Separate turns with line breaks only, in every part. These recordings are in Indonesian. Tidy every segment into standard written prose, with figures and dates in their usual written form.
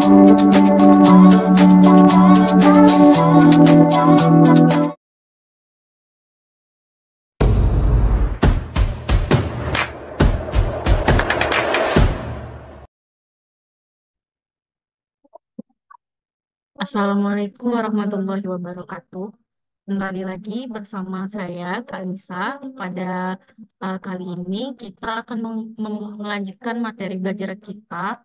Assalamualaikum warahmatullahi wabarakatuh. Kembali lagi bersama saya, Kak Nisa. Pada kali ini kita akan melanjutkan materi belajar kita,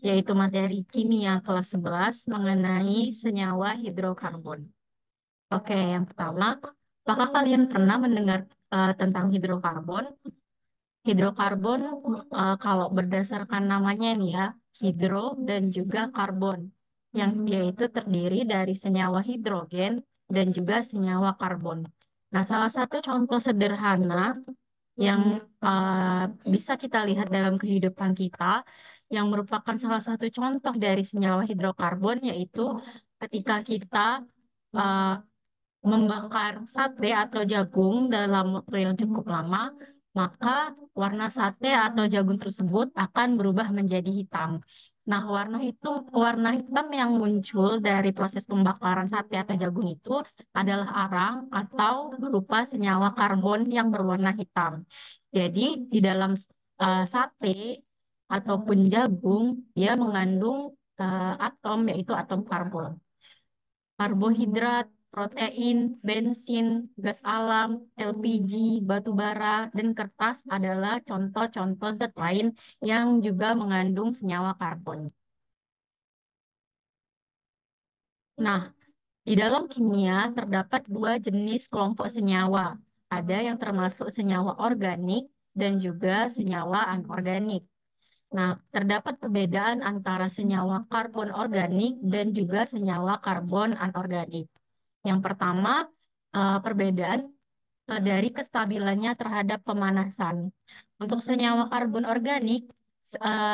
yaitu materi kimia kelas 11 mengenai senyawa hidrokarbon. Oke, yang pertama, apakah kalian pernah mendengar tentang hidrokarbon? Hidrokarbon, kalau berdasarkan namanya nih ya, hidro dan juga karbon, yang dia itu terdiri dari senyawa hidrogen dan juga senyawa karbon. Nah, salah satu contoh sederhana yang bisa kita lihat dalam kehidupan kita, yang merupakan salah satu contoh dari senyawa hidrokarbon, yaitu ketika kita uh, membakar sate atau jagung dalam waktu yang cukup lama, maka warna sate atau jagung tersebut akan berubah menjadi hitam. Nah, warna hitam yang muncul dari proses pembakaran sate atau jagung itu adalah arang atau berupa senyawa karbon yang berwarna hitam. Jadi, di dalam sate ataupun jagung, dia mengandung atom, yaitu atom karbon. Karbohidrat, protein, bensin, gas alam, LPG, batu bara, dan kertas adalah contoh-contoh zat lain yang juga mengandung senyawa karbon. Nah, di dalam kimia terdapat dua jenis kelompok senyawa. Ada yang termasuk senyawa organik dan juga senyawa anorganik. Nah, terdapat perbedaan antara senyawa karbon organik dan juga senyawa karbon anorganik. Yang pertama, perbedaan dari kestabilannya terhadap pemanasan. Untuk senyawa karbon organik,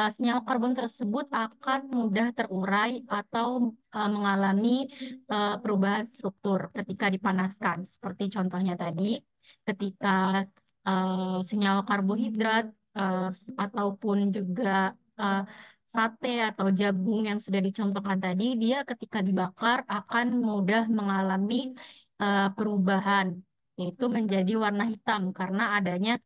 senyawa karbon tersebut akan mudah terurai atau mengalami perubahan struktur ketika dipanaskan. Seperti contohnya tadi, ketika senyawa karbohidrat eh, ataupun juga eh, sate atau jagung yang sudah dicontohkan tadi, dia ketika dibakar akan mudah mengalami perubahan, yaitu menjadi warna hitam karena adanya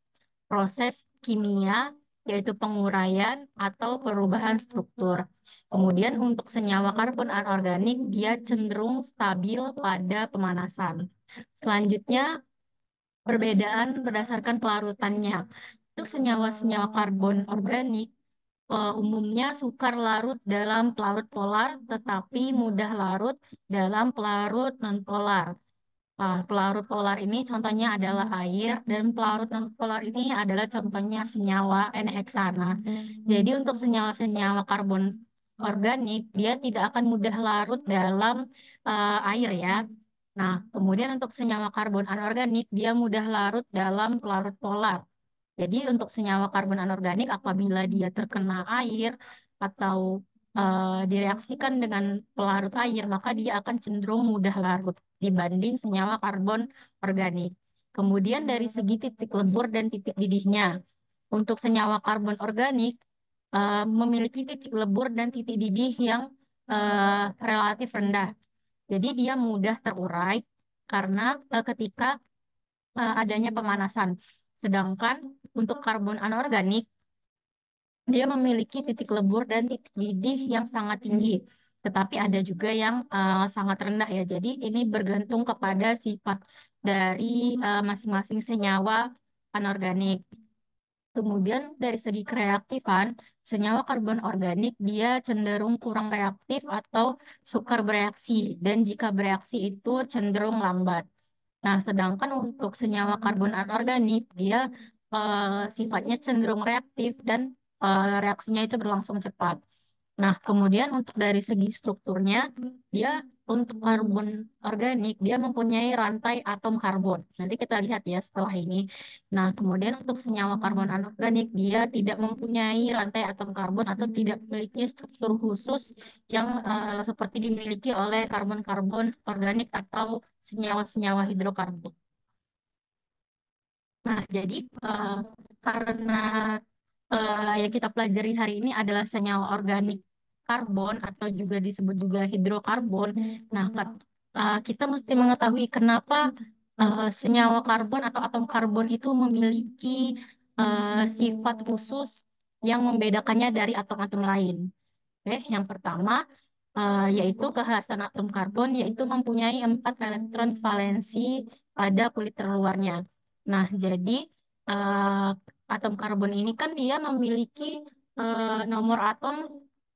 proses kimia, yaitu penguraian atau perubahan struktur. Kemudian untuk senyawa karbon anorganik, dia cenderung stabil pada pemanasan. Selanjutnya, perbedaan berdasarkan pelarutannya. Untuk senyawa-senyawa karbon organik, umumnya sukar larut dalam pelarut polar, tetapi mudah larut dalam pelarut nonpolar. Pelarut polar ini contohnya adalah air, dan pelarut nonpolar ini adalah contohnya senyawa N-heksana. Jadi untuk senyawa-senyawa karbon organik, dia tidak akan mudah larut dalam air ya. Nah, kemudian untuk senyawa karbon anorganik, dia mudah larut dalam pelarut polar. Jadi untuk senyawa karbon anorganik apabila dia terkena air atau direaksikan dengan pelarut air, maka dia akan cenderung mudah larut dibanding senyawa karbon organik. Kemudian dari segi titik lebur dan titik didihnya, untuk senyawa karbon organik memiliki titik lebur dan titik didih yang relatif rendah. Jadi dia mudah terurai karena ketika adanya pemanasan. Sedangkan untuk karbon anorganik, dia memiliki titik lebur dan titik didih yang sangat tinggi. Tetapi ada juga yang sangat rendah ya. Jadi ini bergantung kepada sifat dari masing-masing senyawa anorganik. Kemudian dari segi kereaktifan, senyawa karbon organik dia cenderung kurang reaktif atau sukar bereaksi. Dan jika bereaksi itu cenderung lambat. Nah, sedangkan untuk senyawa karbon anorganik, dia sifatnya cenderung reaktif dan reaksinya itu berlangsung cepat. Nah, kemudian untuk dari segi strukturnya, dia untuk karbon organik, dia mempunyai rantai atom karbon. Nanti kita lihat ya setelah ini. Nah, kemudian untuk senyawa karbon anorganik, dia tidak mempunyai rantai atom karbon atau tidak memiliki struktur khusus yang seperti dimiliki oleh karbon-karbon organik atau senyawa-senyawa hidrokarbon. Nah, jadi karena yang kita pelajari hari ini adalah senyawa organik karbon atau juga disebut juga hidrokarbon. Nah, kita mesti mengetahui kenapa senyawa karbon atau atom karbon itu memiliki sifat khusus yang membedakannya dari atom-atom lain. Oke, yang pertama yaitu kekhasan atom karbon, yaitu mempunyai 4 elektron valensi pada kulit terluarnya. Nah, jadi eh, atom karbon ini kan dia memiliki nomor atom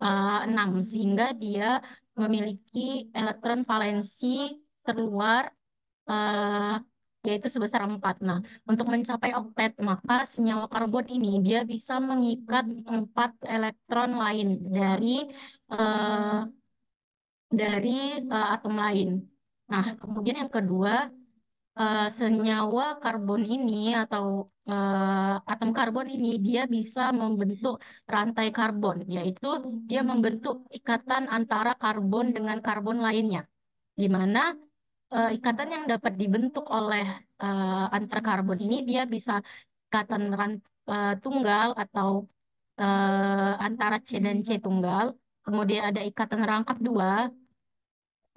6, sehingga dia memiliki elektron valensi terluar eh, yaitu sebesar 4. Nah, untuk mencapai oktet, maka senyawa karbon ini dia bisa mengikat 4 elektron lain eh, dari atom lain. Nah, kemudian yang kedua, senyawa karbon ini atau atom karbon ini dia bisa membentuk rantai karbon, yaitu dia membentuk ikatan antara karbon dengan karbon lainnya, di mana ikatan yang dapat dibentuk oleh antar karbon ini dia bisa ikatan tunggal atau antara C dan C tunggal. Kemudian ada ikatan rangkap dua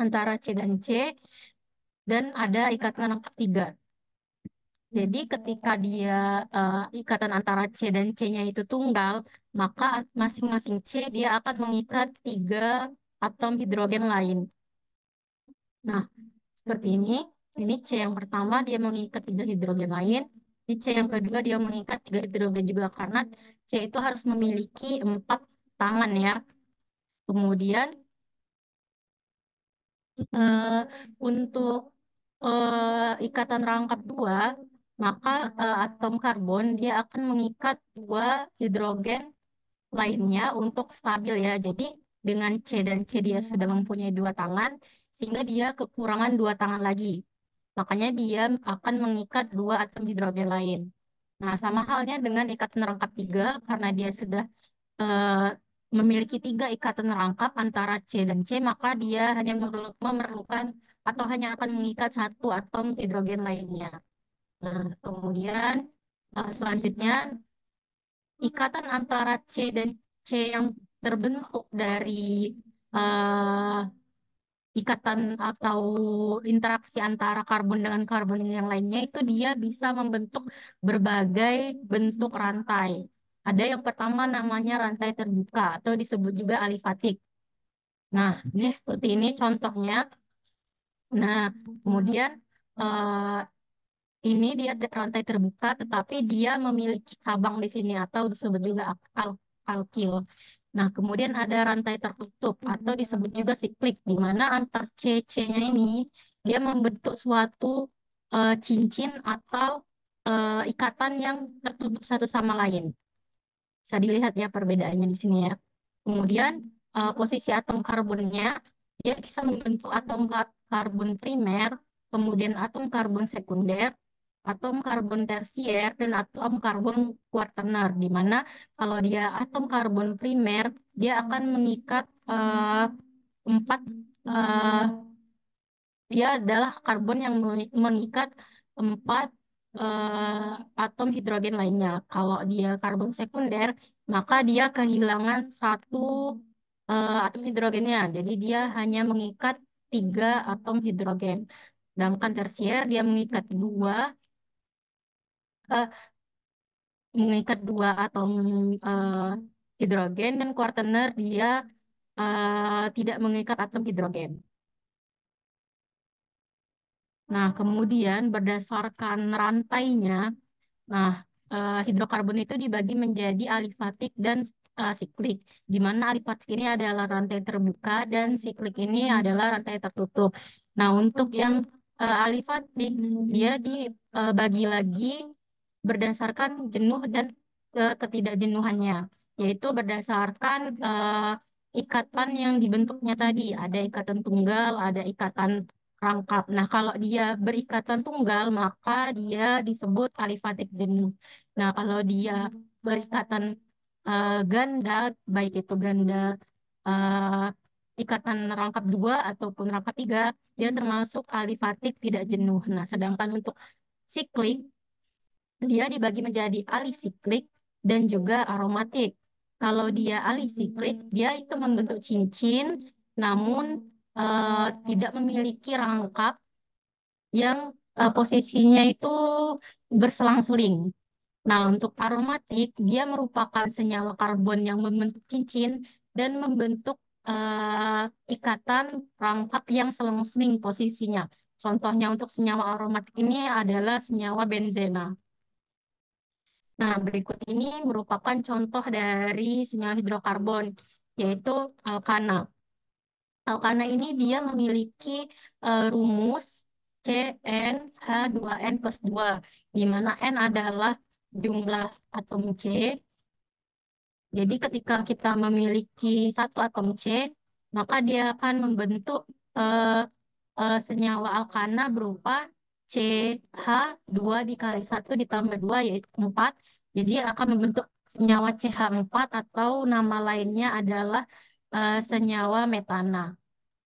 antara C dan C, dan ada ikatan rangkap tiga. Jadi ketika dia ikatan antara C dan C-nya itu tunggal, maka masing-masing C dia akan mengikat 3 atom hidrogen lain. Nah, seperti ini. Ini C yang pertama dia mengikat 3 hidrogen lain. Di C yang kedua dia mengikat 3 hidrogen juga karena C itu harus memiliki 4 tangan ya. Kemudian eh, untuk ikatan rangkap dua, maka atom karbon dia akan mengikat 2 hidrogen lainnya untuk stabil ya. Jadi dengan C dan C dia sudah mempunyai 2 tangan, sehingga dia kekurangan 2 tangan lagi. Makanya dia akan mengikat 2 atom hidrogen lain. Nah, sama halnya dengan ikatan rangkap tiga, karena dia sudah eh, memiliki 3 ikatan rangkap antara C dan C, maka dia hanya memerlukan atau hanya akan mengikat 1 atom hidrogen lainnya. Nah, kemudian selanjutnya ikatan antara C dan C yang terbentuk dari eh, ikatan atau interaksi antara karbon dengan karbon yang lainnya itu dia bisa membentuk berbagai bentuk rantai. Ada yang pertama namanya rantai terbuka atau disebut juga alifatik. Nah, ini seperti ini contohnya. Nah, kemudian eh, ini dia rantai terbuka, tetapi dia memiliki cabang di sini atau disebut juga alkil. Nah, kemudian ada rantai tertutup atau disebut juga siklik, di mana antar C-nya ini dia membentuk suatu cincin atau ikatan yang tertutup satu sama lain. Bisa dilihat ya perbedaannya di sini ya. Kemudian posisi atom karbonnya dia bisa membentuk atom karbon primer, kemudian atom karbon sekunder, atom karbon tersier, dan atom karbon kuartener. Di mana kalau dia atom karbon primer dia akan mengikat 4 dia adalah karbon yang mengikat 4 atom hidrogen lainnya. Kalau dia karbon sekunder, maka dia kehilangan 1 atom hidrogennya. Jadi dia hanya mengikat 3 atom hidrogen. Sedangkan tersier dia eh, mengikat 2 atom eh, hidrogen, dan kuartener dia tidak mengikat atom hidrogen. Nah, kemudian berdasarkan rantainya, nah, hidrokarbon itu dibagi menjadi alifatik dan siklik, di mana alifatik ini adalah rantai terbuka dan siklik ini adalah rantai tertutup. Nah, untuk yang alifatik, dia dibagi lagi berdasarkan jenuh dan ketidakjenuhannya, yaitu berdasarkan ikatan yang dibentuknya tadi. Ada ikatan tunggal, ada ikatan rangkap. Nah, kalau dia berikatan tunggal, maka dia disebut alifatik jenuh. Nah, kalau dia berikatan ganda, baik itu ganda eh, ikatan rangkap dua ataupun rangkap tiga, dia termasuk alifatik tidak jenuh. Nah, sedangkan untuk siklik, dia dibagi menjadi alisiklik dan juga aromatik. Kalau dia alisiklik, dia itu membentuk cincin, namun tidak memiliki rangkap yang posisinya itu berselang-seling. Nah, untuk aromatik, dia merupakan senyawa karbon yang membentuk cincin dan membentuk ikatan rangkap yang selang-seling posisinya. Contohnya untuk senyawa aromatik ini adalah senyawa benzena. Nah, berikut ini merupakan contoh dari senyawa hidrokarbon, yaitu alkana. Alkana ini dia memiliki rumus CnH2n+2, di mana N adalah jumlah atom C. Jadi ketika kita memiliki satu atom C, maka dia akan membentuk eh, senyawa alkana berupa CH2 dikali 1 ditambah 2 yaitu 4. Jadi akan membentuk senyawa CH4 atau nama lainnya adalah senyawa metana.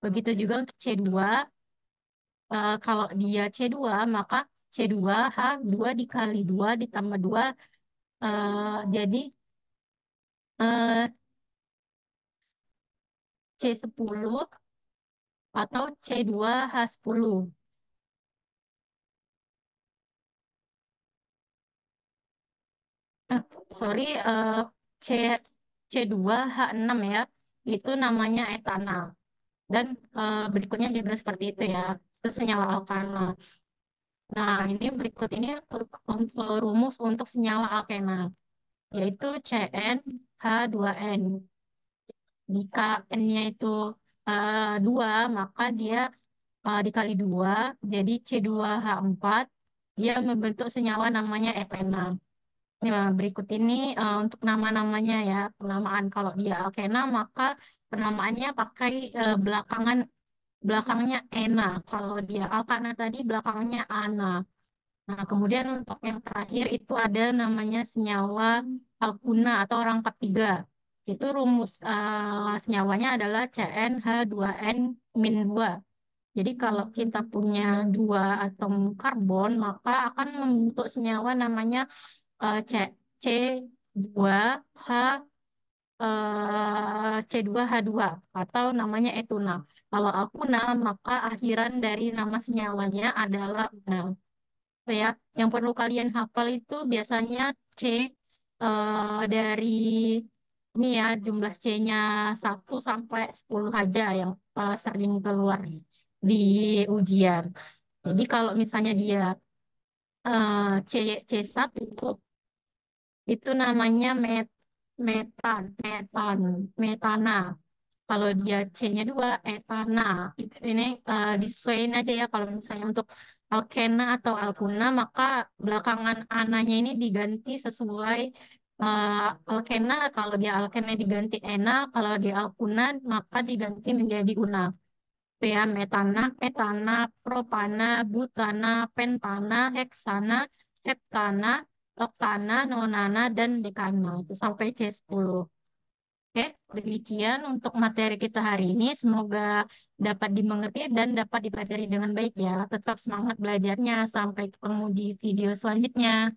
Begitu juga untuk C2, kalau dia C2 maka C2H2 dikali 2 ditambah 2 jadi eh, C10 atau C2H10. Eh, sorry, C C2H6 ya. Itu namanya etanal. Dan berikutnya juga seperti itu ya. Itu senyawa alkana. Nah, ini berikut ini rumus untuk senyawa alkena, yaitu CnH2n. Jika N-nya itu 2, maka dia dikali 2, jadi C2H4, dia membentuk senyawa namanya etena. Nah, berikut ini untuk nama-namanya ya, penamaan kalau dia alkena, maka penamaannya pakai belakangnya ena. Kalau dia alkana tadi belakangnya ana. Nah, kemudian untuk yang terakhir itu ada namanya senyawa alkuna atau rangkap tiga. Itu rumus senyawanya adalah CnH2n-2. Jadi kalau kita punya dua atom karbon, maka akan membentuk senyawa namanya C, C2H C2H2 atau namanya etuna. Kalau alkuna, maka akhiran dari nama senyawanya adalah una. Itu ya, yang perlu kalian hafal itu biasanya C dari ini ya jumlah C-nya 1 sampai 10 aja yang sering keluar di ujian. Jadi kalau misalnya dia C C1 itu namanya metana. Kalau dia C-nya 2, etana. Ini disesuaikan aja ya kalau misalnya untuk alkena atau alkuna, maka belakangan ananya ini diganti sesuai alkena. Kalau dia alkena diganti ena, kalau dia alkuna maka diganti menjadi una. Itu ya, metana, etana, propana, butana, pentana, heksana, heptana, oktana, nonana, dan dekana. Itu sampai C10. Oke, demikian untuk materi kita hari ini. Semoga dapat dimengerti dan dapat dipelajari dengan baik ya. Tetap semangat belajarnya. Sampai ketemu di video selanjutnya.